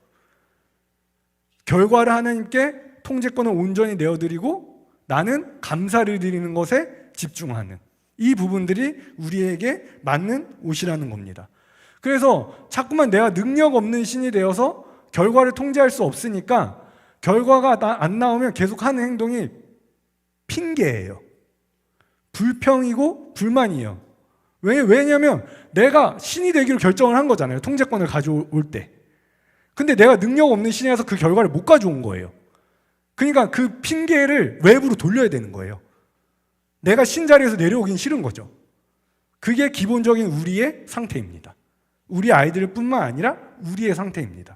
결과를 하나님께 통제권을 온전히 내어드리고 나는 감사를 드리는 것에 집중하는, 이 부분들이 우리에게 맞는 옷이라는 겁니다. 그래서 자꾸만 내가 능력 없는 신이 되어서 결과를 통제할 수 없으니까 결과가 안 나오면 계속 하는 행동이 핑계예요. 불평이고 불만이에요. 왜냐하면 내가 신이 되기로 결정을 한 거잖아요. 통제권을 가져올 때. 근데 내가 능력 없는 신이라서 그 결과를 못 가져온 거예요. 그러니까 그 핑계를 외부로 돌려야 되는 거예요. 내가 신 자리에서 내려오긴 싫은 거죠. 그게 기본적인 우리의 상태입니다. 우리 아이들뿐만 아니라 우리의 상태입니다.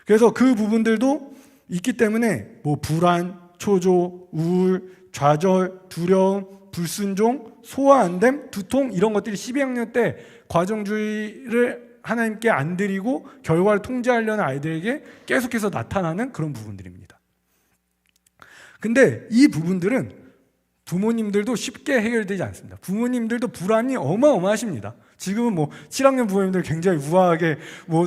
그래서 그 부분들도 있기 때문에 뭐 불안, 초조, 우울, 좌절, 두려움, 불순종, 소화 안 됨, 두통 이런 것들이 12학년 때 과정주의를 하나님께 안 드리고 결과를 통제하려는 아이들에게 계속해서 나타나는 그런 부분들입니다. 근데 이 부분들은 부모님들도 쉽게 해결되지 않습니다. 부모님들도 불안이 어마어마하십니다. 지금은 뭐 7학년 부모님들 굉장히 우아하게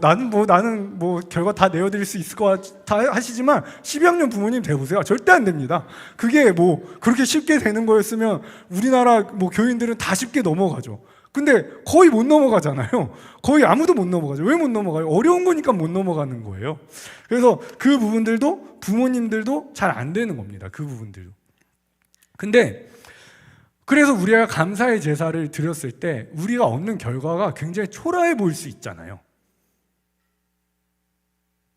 나는 결과 다 내어드릴 수 있을 것 같아 하시지만 12학년 부모님 대보세요. 절대 안 됩니다. 그게 뭐 그렇게 쉽게 되는 거였으면 우리나라 뭐 교인들은 다 쉽게 넘어가죠. 근데 거의 못 넘어가잖아요. 거의 아무도 못 넘어가죠. 왜 못 넘어가요? 어려운 거니까 못 넘어가는 거예요. 그래서 그 부분들도 부모님들도 잘 안 되는 겁니다. 그 부분들도. 근데 그래서 우리가 감사의 제사를 드렸을 때 우리가 얻는 결과가 굉장히 초라해 보일 수 있잖아요.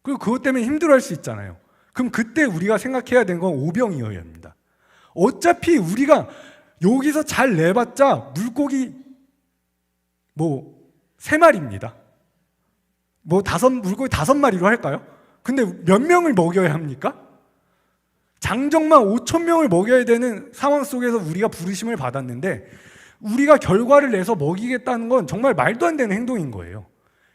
그리고 그것 때문에 힘들어할 수 있잖아요. 그럼 그때 우리가 생각해야 되는 건 오병이어야입니다. 어차피 우리가 여기서 잘 내봤자 물고기 3마리입니다. 물고기 5마리로 할까요? 근데 몇 명을 먹여야 합니까? 장정만 5,000명을 먹여야 되는 상황 속에서 우리가 부르심을 받았는데 우리가 결과를 내서 먹이겠다는 건 정말 말도 안 되는 행동인 거예요.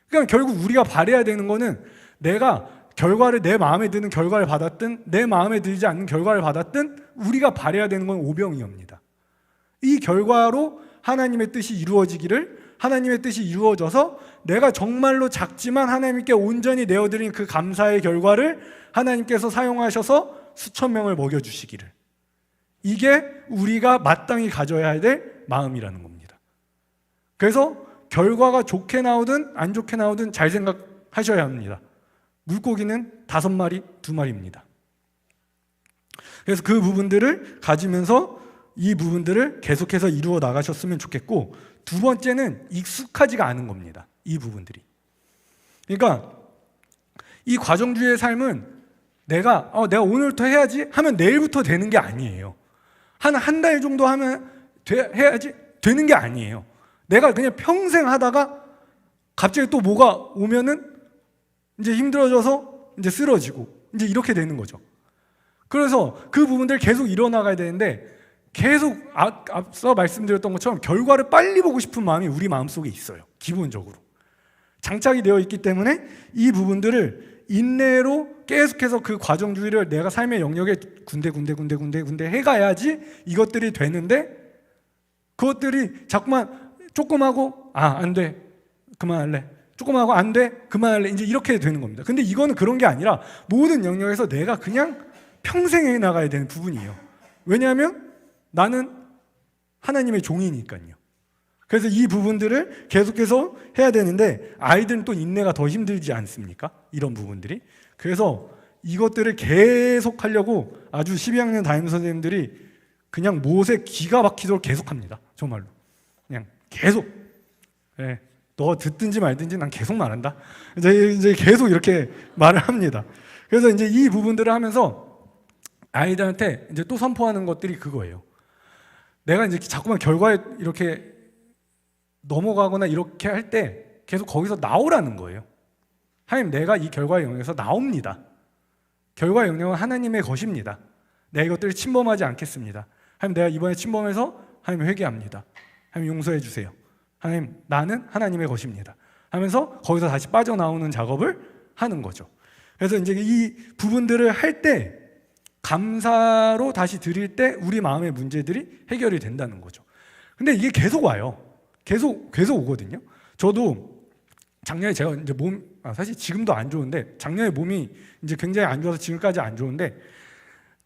그러니까 결국 우리가 바라야 되는 거는 내가 결과를 내 마음에 드는 결과를 받았든 내 마음에 들지 않는 결과를 받았든 우리가 바라야 되는 건 오병이어입니다. 이 결과로 하나님의 뜻이 이루어지기를 하나님의 뜻이 이루어져서 내가 정말로 작지만 하나님께 온전히 내어드린 그 감사의 결과를 하나님께서 사용하셔서 수천 명을 먹여주시기를. 이게 우리가 마땅히 가져야 될 마음이라는 겁니다. 그래서 결과가 좋게 나오든 안 좋게 나오든 잘 생각하셔야 합니다. 물고기는 5마리, 2마리입니다. 그래서 그 부분들을 가지면서 이 부분들을 계속해서 이루어 나가셨으면 좋겠고, 두 번째는 익숙하지가 않은 겁니다. 이 부분들이. 그러니까 이 과정주의의 삶은 내가 오늘부터 해야지 하면 내일부터 되는 게 아니에요. 한 달 정도 하면 해야지 되는 게 아니에요. 내가 그냥 평생 하다가 갑자기 또 뭐가 오면은 이제 힘들어져서 이제 쓰러지고 이제 이렇게 되는 거죠. 그래서 그 부분들 계속 일어나가야 되는데 계속 앞서 말씀드렸던 것처럼 결과를 빨리 보고 싶은 마음이 우리 마음속에 있어요. 기본적으로. 장착이 되어 있기 때문에 이 부분들을 인내로 계속해서 그 과정주의를 내가 삶의 영역에 군데 해가야지 이것들이 되는데 그것들이 자꾸만 조금 하고 안 돼 그만할래 조금 하고 안 돼 그만할래 이제 이렇게 되는 겁니다. 근데 이거는 그런 게 아니라 모든 영역에서 내가 그냥 평생 해나가야 되는 부분이에요. 왜냐하면 나는 하나님의 종이니까요. 그래서 이 부분들을 계속해서 해야 되는데 아이들은 또 인내가 더 힘들지 않습니까? 이런 부분들이. 그래서 이것들을 계속 하려고 아주 12학년 담임 선생님들이 그냥 못에 기가 막히도록 계속합니다. 정말로. 그냥 계속. 네, 너 듣든지 말든지 난 계속 말한다. 이제 계속 이렇게 말을 합니다. 그래서 이제 이 부분들을 하면서 아이들한테 이제 또 선포하는 것들이 그거예요. 내가 이제 자꾸만 결과에 이렇게 넘어가거나 이렇게 할 때 계속 거기서 나오라는 거예요. 하나님, 내가 이 결과의 영역에서 나옵니다. 결과의 영역은 하나님의 것입니다. 내가 이것들을 침범하지 않겠습니다. 하나님, 내가 이번에 침범해서 하나님 회개합니다. 하나님 용서해 주세요. 하나님, 나는 하나님의 것입니다. 하면서 거기서 다시 빠져나오는 작업을 하는 거죠. 그래서 이제 이 부분들을 할 때 감사로 다시 드릴 때 우리 마음의 문제들이 해결이 된다는 거죠. 근데 이게 계속 와요. 계속 오거든요. 저도 작년에 제가 이제 사실 지금도 안 좋은데 작년에 몸이 이제 굉장히 안 좋아서 지금까지 안 좋은데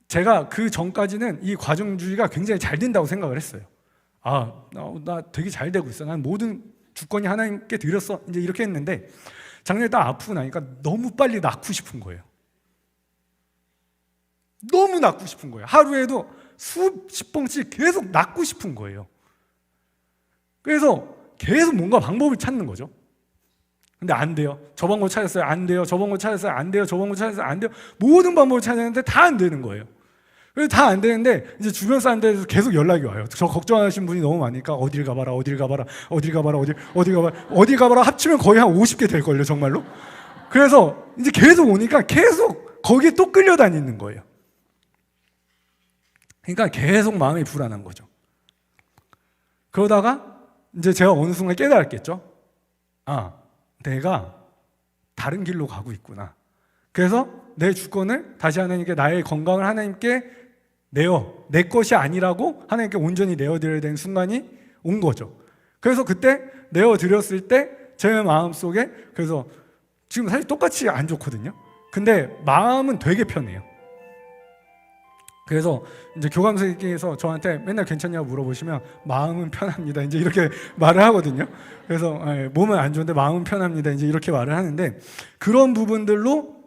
제가 그 전까지는 이 과정주의가 굉장히 잘 된다고 생각을 했어요. 나 되게 잘 되고 있어. 난 모든 주권이 하나님께 드렸어. 이제 이렇게 했는데 작년에 딱 아프고 나니까 너무 빨리 낳고 싶은 거예요. 너무 낳고 싶은 거예요. 하루에도 수십 번씩 계속 낳고 싶은 거예요. 그래서 계속 뭔가 방법을 찾는 거죠. 근데 안 돼요. 저 방법 찾았어요. 안 돼요. 저 방법 찾았어요. 안 돼요. 저 방법 찾았어요. 안 돼요. 모든 방법을 찾았는데 다 안 되는 거예요. 그래서 다 안 되는데 이제 주변 사람들에서 계속 연락이 와요. 저 걱정하시는 분이 너무 많으니까 어딜 가봐라, 어딜 가봐라, 어딜 가봐라, 어딜 가봐라, 어딜 가봐라 합치면 거의 한 50개 될 걸요, 정말로. 그래서 이제 계속 오니까 계속 거기에 또 끌려다니는 거예요. 그러니까 계속 마음이 불안한 거죠. 그러다가 이제 제가 어느 순간 깨달았겠죠. 내가 다른 길로 가고 있구나. 그래서 내 주권을 다시 하나님께, 나의 건강을 하나님께 내 것이 아니라고 하나님께 온전히 내어드려야 되는 순간이 온 거죠. 그래서 그때 내어드렸을 때 제 마음속에, 그래서 지금 사실 똑같이 안 좋거든요. 근데 마음은 되게 편해요. 그래서 이제 교감 선생님께서 저한테 맨날 괜찮냐고 물어보시면 마음은 편합니다. 이제 이렇게 말을 하거든요. 그래서 몸은 안 좋은데 마음은 편합니다. 이제 이렇게 말을 하는데, 그런 부분들로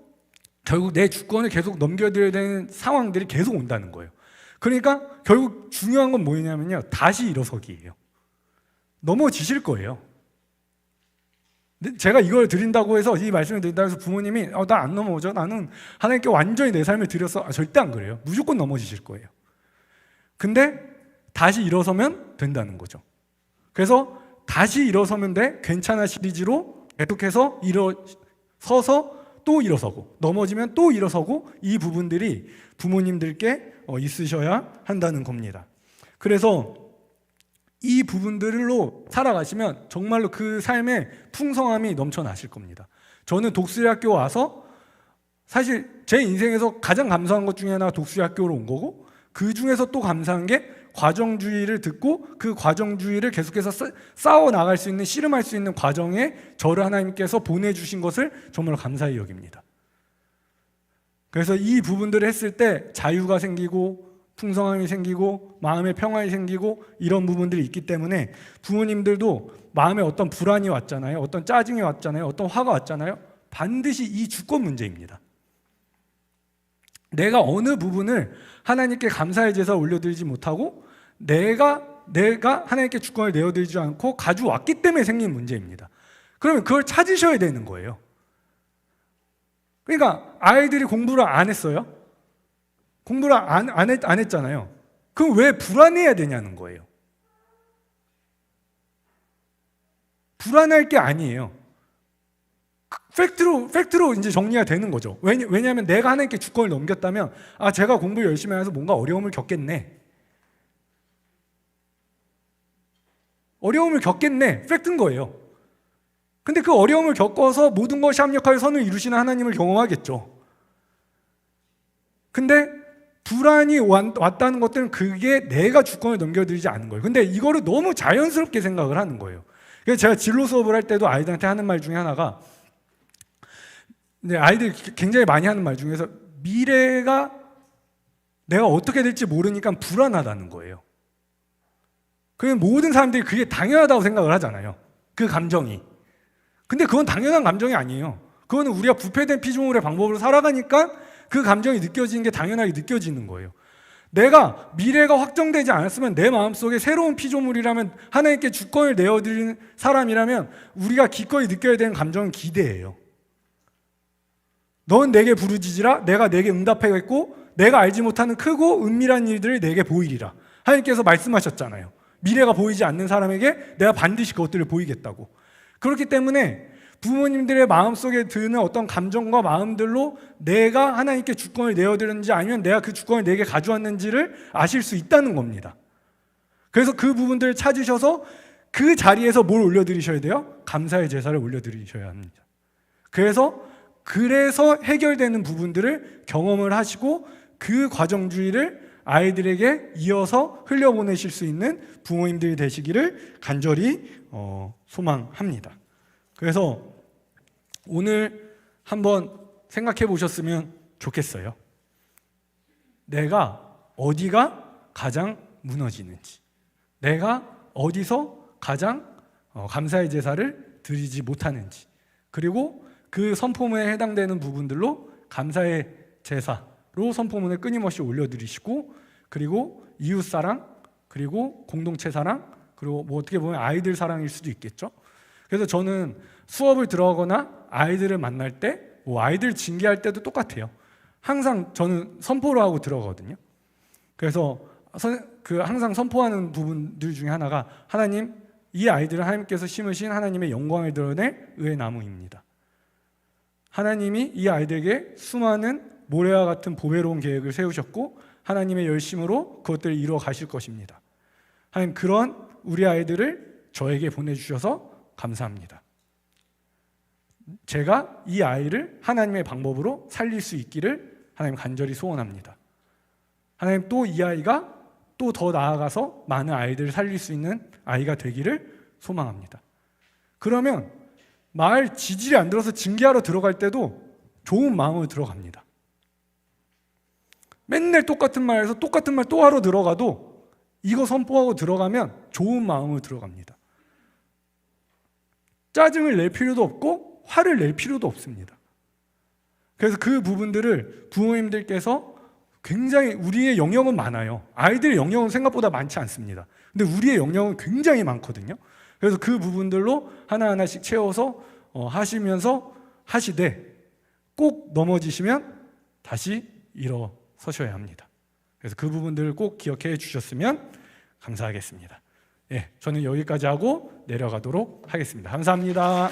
결국 내 주권을 계속 넘겨드려야 되는 상황들이 계속 온다는 거예요. 그러니까 결국 중요한 건 뭐냐면요, 다시 일어서기예요. 넘어지실 거예요. 제가 이걸 드린다고 해서, 이 말씀을 드린다고 해서 부모님이 나 안 넘어져, 나는 하나님께 완전히 내 삶을 드렸어, 절대 안 그래요. 무조건 넘어지실 거예요. 근데 다시 일어서면 된다는 거죠. 그래서 다시 일어서면 돼, 괜찮아 시리즈로 계속해서 일어서서 또 일어서고, 넘어지면 또 일어서고, 이 부분들이 부모님들께 있으셔야 한다는 겁니다. 그래서 이 부분들로 살아가시면 정말로 그 삶의 풍성함이 넘쳐나실 겁니다. 저는 독수리 학교 와서 사실 제 인생에서 가장 감사한 것 중에 하나가 독수리 학교로 온 거고, 그 중에서 또 감사한 게 과정주의를 듣고 그 과정주의를 계속해서 쌓아 나갈 수 있는, 씨름할 수 있는 과정에 저를 하나님께서 보내주신 것을 정말 감사히 여깁니다. 그래서 이 부분들을 했을 때 자유가 생기고 풍성함이 생기고 마음의 평안이 생기고 이런 부분들이 있기 때문에, 부모님들도 마음에 어떤 불안이 왔잖아요, 어떤 짜증이 왔잖아요, 어떤 화가 왔잖아요, 반드시 이 주권 문제입니다. 내가 어느 부분을 하나님께 감사의 제사 올려드리지 못하고 내가 하나님께 주권을 내어드리지 않고 가져왔기 때문에 생긴 문제입니다. 그러면 그걸 찾으셔야 되는 거예요. 그러니까 아이들이 공부를 안 했어요. 공부를 안 했잖아요. 그럼 왜 불안해야 되냐는 거예요. 불안할 게 아니에요. 팩트로 이제 정리가 되는 거죠. 왜냐하면 내가 하나님께 주권을 넘겼다면, 제가 공부를 열심히 해서 뭔가 어려움을 겪겠네. 팩트인 거예요. 근데 그 어려움을 겪어서 모든 것이 합력하여 선을 이루시는 하나님을 경험하겠죠. 근데 불안이 왔다는 것들은 그게 내가 주권을 넘겨드리지 않은 거예요. 근데 이거를 너무 자연스럽게 생각을 하는 거예요. 그래서 제가 진로 수업을 할 때도 아이들한테 하는 말 중에 하나가, 아이들이 굉장히 많이 하는 말 중에서 미래가 내가 어떻게 될지 모르니까 불안하다는 거예요. 그냥 모든 사람들이 그게 당연하다고 생각을 하잖아요, 그 감정이. 근데 그건 당연한 감정이 아니에요. 그거는 우리가 부패된 피조물의 방법으로 살아가니까 그 감정이 느껴지는 게 당연하게 느껴지는 거예요. 내가 미래가 확정되지 않았으면, 내 마음속에 새로운 피조물이라면, 하나님께 주권을 내어드리는 사람이라면 우리가 기꺼이 느껴야 되는 감정은 기대예요. 넌 내게 부르짖으라, 내가 내게 응답하겠고 내가 알지 못하는 크고 은밀한 일들을 내게 보이리라. 하나님께서 말씀하셨잖아요. 미래가 보이지 않는 사람에게 내가 반드시 그것들을 보이겠다고. 그렇기 때문에 부모님들의 마음속에 드는 어떤 감정과 마음들로 내가 하나님께 주권을 내어드렸는지, 아니면 내가 그 주권을 내게 가져왔는지를 아실 수 있다는 겁니다. 그래서 그 부분들을 찾으셔서 그 자리에서 뭘 올려드리셔야 돼요? 감사의 제사를 올려드리셔야 합니다. 그래서 해결되는 부분들을 경험을 하시고 그 과정주의를 아이들에게 이어서 흘려보내실 수 있는 부모님들이 되시기를 간절히 소망합니다. 그래서 오늘 한번 생각해 보셨으면 좋겠어요. 내가 어디가 가장 무너지는지, 내가 어디서 가장 감사의 제사를 드리지 못하는지, 그리고 그 선포문에 해당되는 부분들로 감사의 제사로 선포문을 끊임없이 올려드리시고, 그리고 이웃사랑, 그리고 공동체 사랑, 그리고 뭐 어떻게 보면 아이들 사랑일 수도 있겠죠. 그래서 저는 수업을 들어가거나 아이들을 만날 때, 뭐 아이들 징계할 때도 똑같아요. 항상 저는 선포를 하고 들어가거든요. 그래서 항상 선포하는 부분들 중에 하나가, 하나님, 이 아이들은 하나님께서 심으신 하나님의 영광을 드러낼 의의 나무입니다. 하나님이 이 아이들에게 수많은 모래와 같은 보배로운 계획을 세우셨고 하나님의 열심으로 그것들을 이루어 가실 것입니다. 하나님, 그런 우리 아이들을 저에게 보내주셔서 감사합니다. 제가 이 아이를 하나님의 방법으로 살릴 수 있기를 하나님 간절히 소원합니다. 하나님, 또 이 아이가 또 더 나아가서 많은 아이들을 살릴 수 있는 아이가 되기를 소망합니다. 그러면 말 지질이 안 들어서 징계하러 들어갈 때도 좋은 마음으로 들어갑니다. 맨날 똑같은 말에서 똑같은 말 또 하러 들어가도 이거 선포하고 들어가면 좋은 마음으로 들어갑니다. 짜증을 낼 필요도 없고 화를 낼 필요도 없습니다. 그래서 그 부분들을 부모님들께서 굉장히, 우리의 영역은 많아요. 아이들의 영역은 생각보다 많지 않습니다. 근데 우리의 영역은 굉장히 많거든요. 그래서 그 부분들로 하나하나씩 채워서 하시면서 하시되, 꼭 넘어지시면 다시 일어서셔야 합니다. 그래서 그 부분들을 꼭 기억해 주셨으면 감사하겠습니다. 예, 저는 여기까지 하고 내려가도록 하겠습니다. 감사합니다.